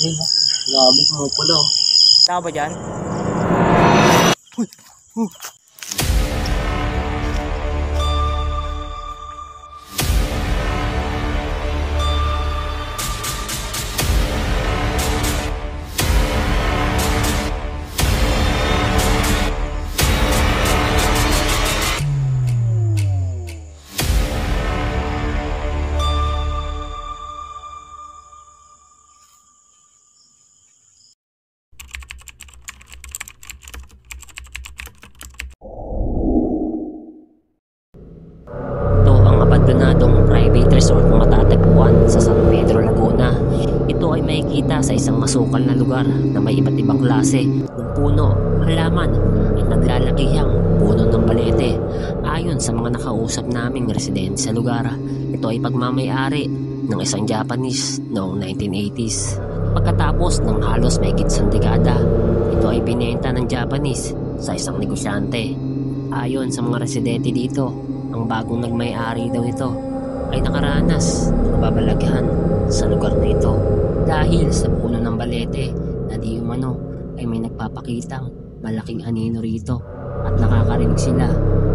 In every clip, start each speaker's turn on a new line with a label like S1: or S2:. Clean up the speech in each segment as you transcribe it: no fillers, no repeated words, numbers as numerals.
S1: Ayun, grabe, pumupula.
S2: Tao ba dyan?
S3: Abandonadong private resort na matatagpuan sa San Pedro, Laguna. Ito ay makikita sa isang masukal na lugar na may iba't ibang klase ng puno, halaman at naglalakihang puno ng balete. Ayon sa mga nakausap naming residente sa lugar, ito ay pagmamay-ari ng isang Japanese noong 1980s. Pagkatapos ng halos mahigit isang dekada, ito ay binenta ng Japanese sa isang negosyante. Ayon sa mga residente dito, ang bagong nagmay-ari daw ito ay nakaranas ng babalaghan sa lugar na ito dahil sa puno ng balete na di umano ay may nagpapakitang malaking anino rito at nakakarinig sila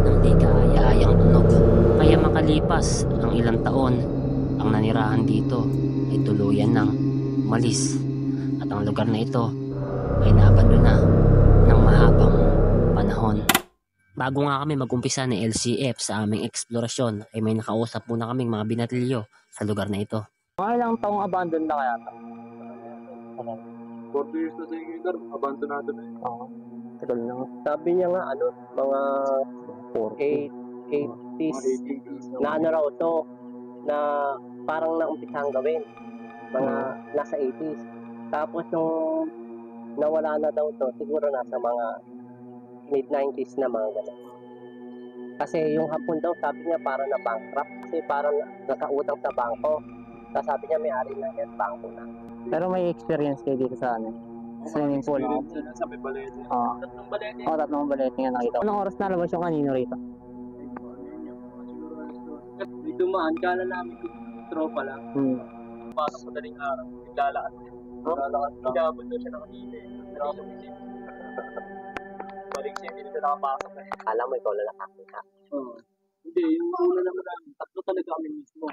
S3: ng di kaaya-ayang tunog. Kaya makalipas ang ilang taon, ang nanirahan dito ay tuluyan ng umalis at ang lugar na ito ay naabandona ng mahabang panahon. Bago nga kami mag-umpisa ng LCF sa aming eksplorasyon ay may nakausap muna kaming mga binatilyo sa lugar na ito.
S2: Mga ilang taong abandon na kaya ito?
S1: 40 years na sa lugar, abandonado na yun.
S2: Oo. Tagal na. Sabi niya nga mga 80s na raw to na parang naumpisang gawin. Mga nasa 80s. Tapos nung nawala na daw to, siguro nasa mga mid-90s na mga gano'n. Kasi yung hapon daw, sabi niya parang na-bankrupt. Kasi parang nakautang sa bangko. Tapos sabi niya may-ari na yan, bangko na. Pero may experience kayo dito sa swimming pool?
S1: Sa may balete.
S2: Tatlong balete. Oo, tatlong balete nga nakita. Anong oras na labas yung kanino rito?
S1: May dumaan, kala namin yung tropa lang. Pasok sa daling araw, naglalakad. Nagabot daw siya ng kanina. Balik siya, hindi na nakapasok eh.
S2: Alam mo, ikaw na nakakita.
S1: Hindi, yung una naman namin, tatlo talaga kami mismo.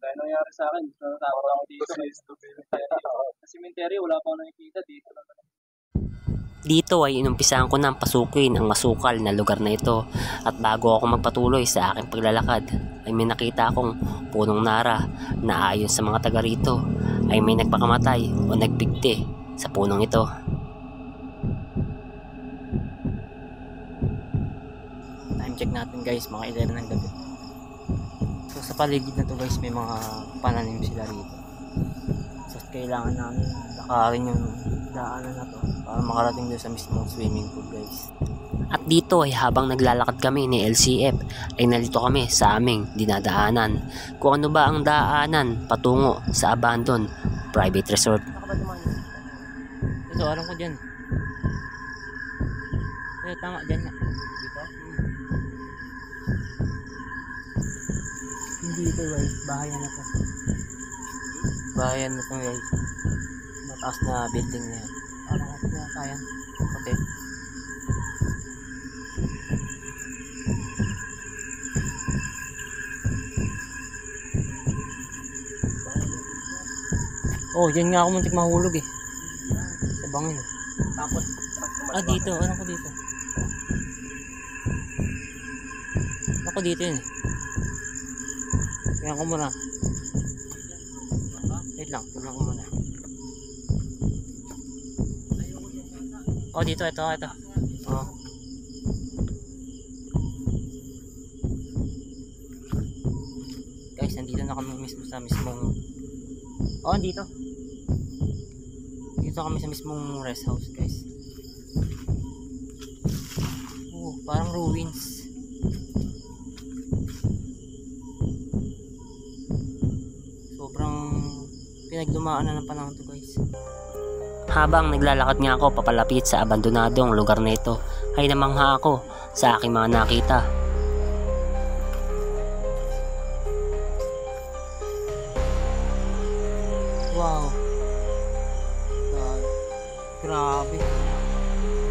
S1: Kaya nangyari sa akin, natakot ako dito sa cemetery, wala pa ako nakikita dito lang.
S3: Dito ay inumpisahan ko nang pasukin ang masukal na lugar na ito at bago ako magpatuloy sa aking paglalakad ay may nakita akong punong nara na ayon sa mga taga rito ay may nagpakamatay o nagpigti sa punong ito. Time check natin guys, mga 11 ng gabi. So sa paligid na to guys may mga pananim sila rito. So kailangan namin lakarin yung daanan na to para makarating doon sa mismong swimming pool guys. At dito ay habang naglalakad kami ni LCF ay nalito kami sa aming dinadaanan kung ano ba ang daanan patungo sa abandoned private resort.
S2: Ito, alam ko dyan. Ito, tama dyan nga. Dito? Hindi ito guys, bahayan na to. Bahayan na to guys. Mataas na building na yan. Parang ako na kaya. Hotel. Oh, dyan nga ako muntik mahulog eh. Sa bangin.
S1: Tapos,
S2: Dito. Alam ko dito. Ako dito yun eh. Tingnan ko muna. Wait lang. Tingnan ko muna. Oh, dito. Ito. Oh. Guys, nandito na kami mismo sa mismong... Oh, dito. Dito kami sa mismong rest house, guys. Oh, parang ruins. Sobrang pinaglumaan na ng panahon to, guys.
S3: Habang naglalakad nga ako papalapit sa abandonadong lugar na ito, ay namangha ako sa aking mga nakita.
S2: Wow.
S4: Grabe.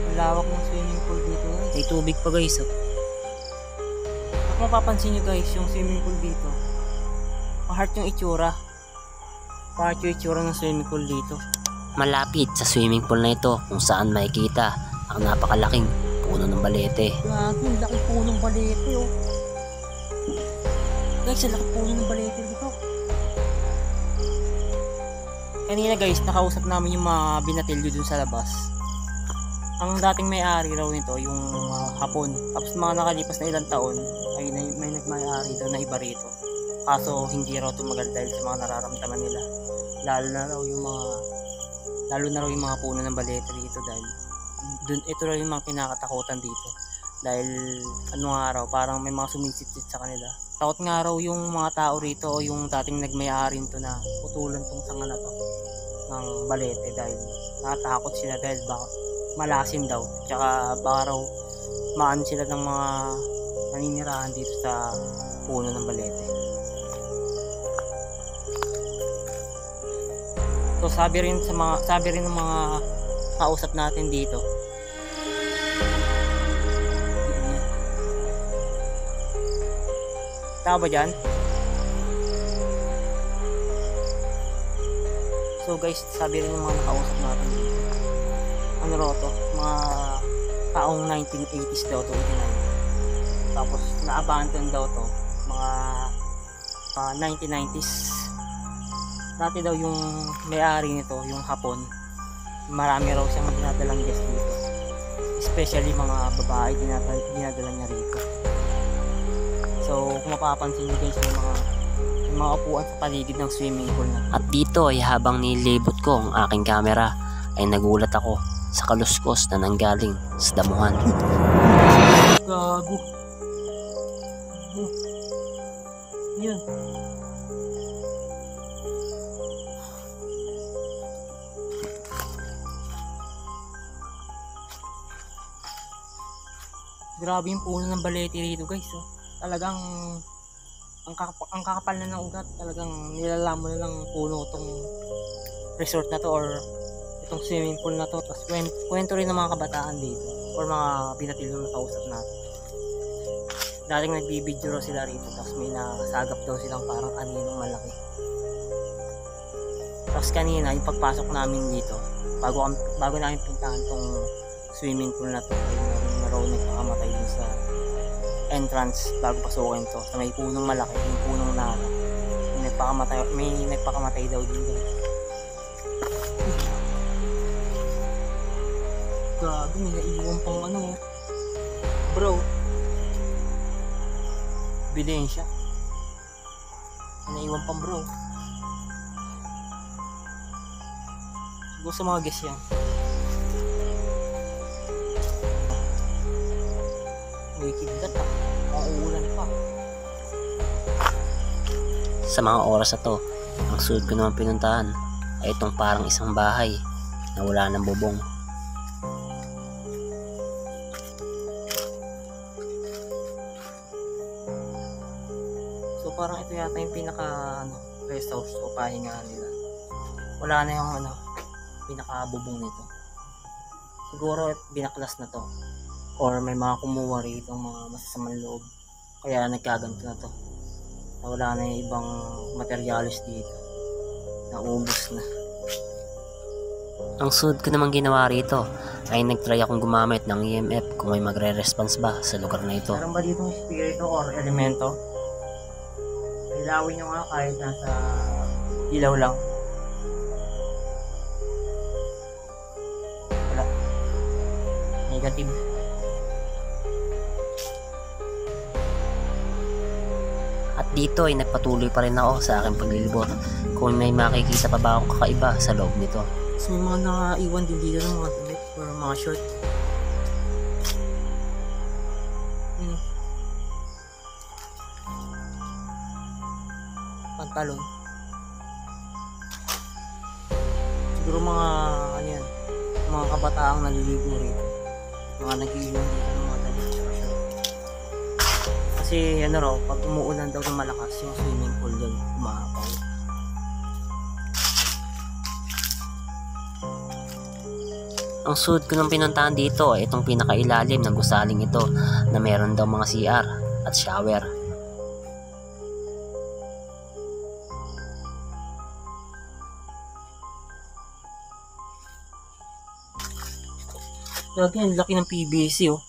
S4: Ang lawak ng swimming pool dito guys.
S3: May tubig pa guys. Oh.
S4: Kung mapapansin nyo guys, yung swimming pool dito, pa-heart yung itsura. Pa-heart yung itsura ng swimming pool dito.
S3: Malapit sa swimming pool na ito kung saan makikita ang napakalaking puno ng balete.
S4: Grabe, ang laki punong balete oh. Guys, ang laki puno ng balete dito. Kanina guys, nakausap namin yung mga binatilyo dun sa labas. Ang dating may-ari raw nito, yung hapon. Tapos mga nakalipas na ilang taon, ay may nagmay-ari doon na iba rito. Kaso hindi raw tumagal dahil sa mga nararamdaman nila. Lalo na raw yung mga puno ng balete dito dahil ito raw yung mga kinakatakutan dito. Dahil ano nga raw, parang may mga sumisitsit sa kanila. Takot nga raw yung mga tao rito o yung dating nagmay-ari nito na putulan tong sanga na to ng balete dahil natatakot sila dahil baka malasin daw. Tsaka baka raw maan sila ng mga naninirahan dito sa puno ng balete. So sabi rin ng mga kausap natin dito. Tama ba dyan? So guys, sabi rin ng mga nakausap natin dito. Ano raw to? Mga taong 1980s daw to, 89. Tapos na-abandon daw to. Mga 1990s. Dati daw yung may-ari nito, yung hapon, marami raw siyang dinadalang guest dito. Especially mga babae, dinadala niya rito. So kung mapapansin nyo guys, yung mga upuan sa paligid ng swimming pool na.
S3: At dito ay habang nilibot ko ang aking camera ay nagulat ako sa kaluskos na nanggaling sa damuhan.
S4: Gago. Yun. Grabe yung puno ng balete rito guys. Oh. Talagang ang kakapal na ng ugat. Talagang nilalaman mo na lang puno itong resort na to or itong swimming pool na to. Tapos kwento rin ng mga kabataan dito or mga binatilyo na kausap natin. Dating nagbibideo raw sila rito tapos may nakasagap daw silang parang aninong malaki. Tapos kanina yung pagpasok namin dito bago namin puntahan tong swimming pool na to ay raw nagpakamatay din sa entrance bago pasukin to sa may punong malaki, yung punong nara. May nagpakamatay daw din guys. Gago, may naiwan pang ano bro, ebidensya. May naiwan pang bro. Siguro sa mga guest yan. Wikigdat ah, mauulan pa.
S3: Sa mga oras na to, ang sunod ko naman pinuntahan ay itong parang isang bahay na wala ng bubong.
S4: So parang ito yata yung pinaka rest house o pahinga nila. Wala na yung pinaka bubong nito. Siguro binaklas na to. Or may mga kumuha rito, mga masasamang loob. Kaya nagkaganto na to. Wala na yung ibang materialis dito. Naubos na.
S3: Ang sunod ko naman ginawa rito ay nagtry akong gumamit ng EMF kung may magre-response ba sa lugar na ito.
S4: Meron ba ditong espiritu or elemento? Ilawin nyo nga kahit nasa ilaw lang. Wala. Negative.
S3: At dito ay nagpatuloy pa rin ako sa aking paglilibot kung may makikita pa ba akong kakaiba sa loob nito.
S4: Tapos may mga nakaiwan din dito ng mga damit or mga short. Pantalon. Siguro mga ano yan, mga kabataang naliligo rito. Mga nag-iiwan dito ng mga damit or short. Kasi ano raw, pag umuulan daw ng malakas yung swimming pool doon, umahapaw.
S3: Ang suod ko nung pinuntahan dito ay itong pinakailalim ng gusaling ito na meron daw mga CR at shower.
S4: Lagi, ang laki ng PVC oh.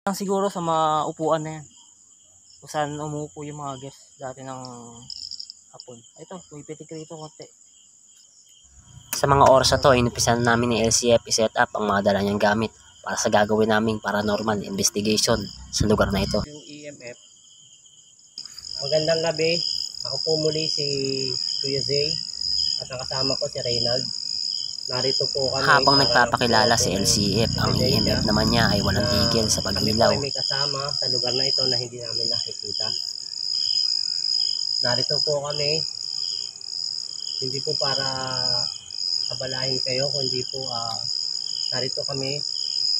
S4: Lang siguro sa mga upuan na yan. Kung saan umuupo yung mga guests dati ng hapon. Ito, pumipitik rito konti.
S3: Sa mga oras na to, inupisan namin ni LCF i-set up ang mga dala niyang gamit para sa gagawin naming paranormal investigation sa lugar na ito.
S2: Yung EMF. Magandang gabi. Ako po muli si Kuya Zay at ang kasama ko si Reynald. Narito po kami.
S3: Habang nagpapakilala si LCF, ang EMF naman niya ay walang tigil sa paghilaw.
S2: Kami po ay may kasama sa lugar na ito na hindi namin nakikita. Narito po kami. Hindi po para abalahin kayo, kundi po narito kami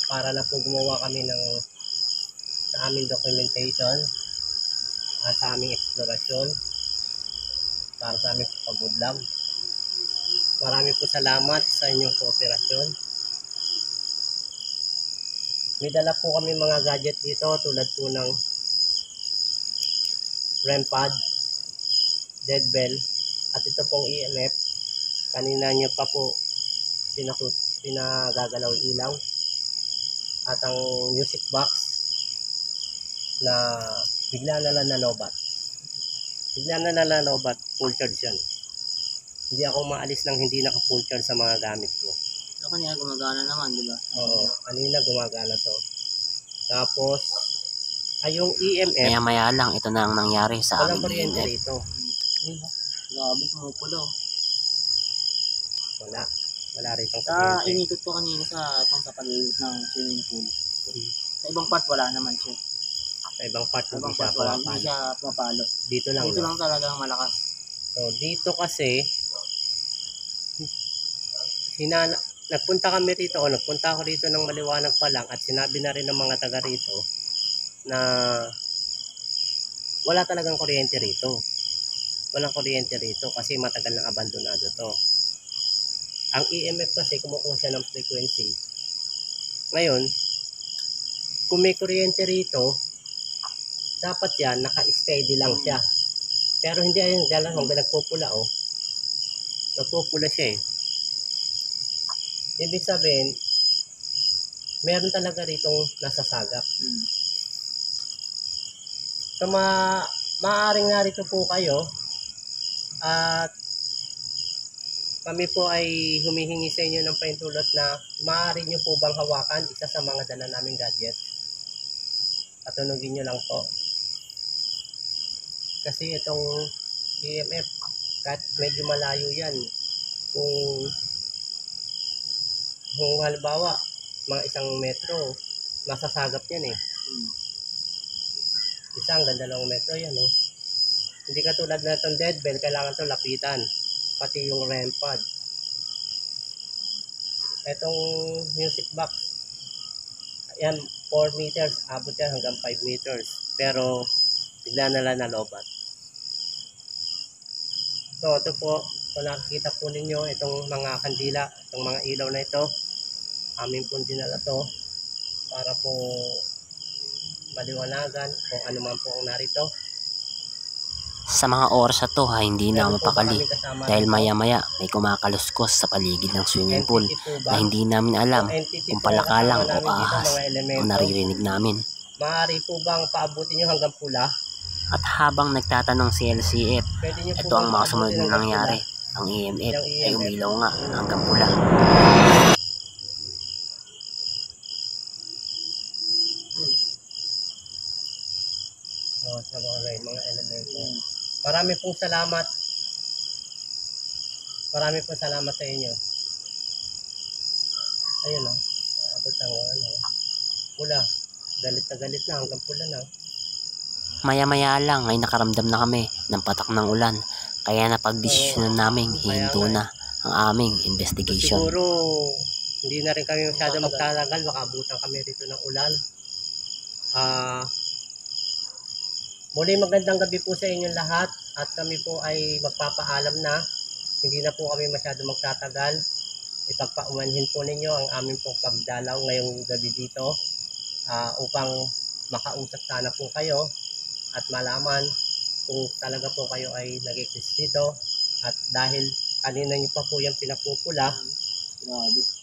S2: para na po gumawa kami ng sa aming documentation at sa aming eksplorasyon para sa aming pag-vlog. Marami po salamat sa inyong kooperasyon. May dala po kami mga gadget dito tulad po ng REM pad, dead bell, at ito pong EMF. Kanina niyo pa po pinagagalaw ilaw. At ang music box na bigla na lang nalobat. Bigla na lang nalobat, full charge yan. Hindi ako maalis nang hindi naka-full charge sa mga gamit ko.
S4: Ito kanina gumagana naman, di ba?
S2: Oo, kanina gumagana to. Tapos, yung EMF,
S3: Maya-maya lang, ito na ang nangyari sa
S2: walang
S3: aming
S2: kuryente
S3: EMF.
S2: rito.
S4: Grabe, pumupulo.
S2: Wala rito
S4: Sa
S2: kuryente.
S4: inikot ko kanina sa paligid ng swimming pool. Sa ibang part wala naman siya.
S2: Sa ibang part,
S4: Sa
S2: hindi
S4: ibang
S2: siya
S4: part wala, hindi
S2: pumapalo.
S4: siya pumapalo.
S2: Dito lang.
S4: Dito
S2: no?
S4: lang talagang malakas.
S2: So, dito kasi, nagpunta kami rito, o nagpunta ako rito ng maliwanag pa lang at sinabi na rin ng mga taga rito na wala talagang kuryente rito. Walang kuryente rito kasi matagal nang abandonado to. Ang EMF kasi kumukuha siya ng frequency. Ngayon, kung may kuryente rito, dapat yan, naka-steady lang siya. Pero hindi ayun, dahil hanggang nagpupula nagpupula siya eh. Ibig sabihin, meron talaga ritong nasasagap. So, maaaring narito po kayo at kami po ay humihingi sa inyo ng paintulot na maaari nyo po bang hawakan isa sa mga dala naming gadget. Patunugin nyo lang po. Kasi itong EMF, kahit medyo malayo yan, kung halimbawa, mga 1 metro, masasagap yan eh. Isang ganda ng metro yan, no? Hindi katulad na itong dead bell, kailangan ito lapitan. Pati yung REM pad. Itong music box, yan, 4 meters, abot yan hanggang 5 meters. Pero, bigla na lang nalobat. So, ito po, kung nakikita po ninyo, itong mga kandila, itong mga ilaw na ito, amin po dinala to para po maliwanagan kung ano man po ang narito.
S3: Sa mga oras na to ay hindi na
S2: Meron po ba
S3: mapakali
S2: kaming kasama
S3: dahil
S2: rito?
S3: maya-maya may kumakaluskos sa paligid ng swimming pool
S2: Entity po ba?
S3: na hindi namin alam
S2: Entity
S3: kung
S2: po ang
S3: palakalang
S2: kasama
S3: o
S2: namin dito,
S3: ahas
S2: mga elemento.
S3: ang naririnig namin.
S2: Maaari po bang paabutin nyo hanggang pula?
S3: At habang nagtatanong si LCF,
S2: Pwede nyo po
S3: ito ang
S2: bang
S3: mga sumunod
S2: paabutin
S3: na
S2: hanggang
S3: nangyari.
S2: pula?
S3: Ang EMF
S2: Yung
S3: ay
S2: EMF.
S3: umilaw nga hanggang pula.
S2: Sa mga elemento. Marami pong salamat. Marami pong salamat sa inyo. Ayun o. Abot ang pula. Galit na hanggang pula na.
S3: Maya-maya lang ay nakaramdam na kami ng patak ng ulan, kaya napagdesisyonan naming hihinto na ang aming investigation.
S2: Siguro hindi na rin kami masyado magtatagal. Baka abutan kami rito ng ulan. Muli magandang gabi po sa inyong lahat at kami po ay magpapaalam na. Hindi na po kami masyado magtatagal. Ipagpaumanhin po ninyo ang aming pong pagdalaw ngayong gabi dito upang makausap sana po kayo at malaman kung talaga po kayo ay nag-exist dito. At dahil kanina nyo pa po yung pinapupula,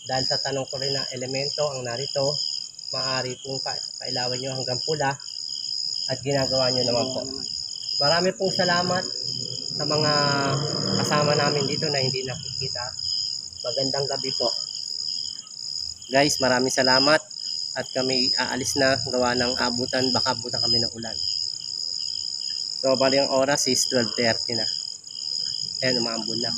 S2: dahil sa tanong ko rin na elemento ang narito, maaari pong pailawan nyo hanggang pula at ginagawa nyo naman po. Marami pong salamat sa mga kasama namin dito na hindi nakikita. Magandang gabi po. Guys, maraming salamat at kami aalis na gawa ng abutan, baka abutan kami ng ulan. So, bali ang oras is 12:30 na. Ayan, umambon na.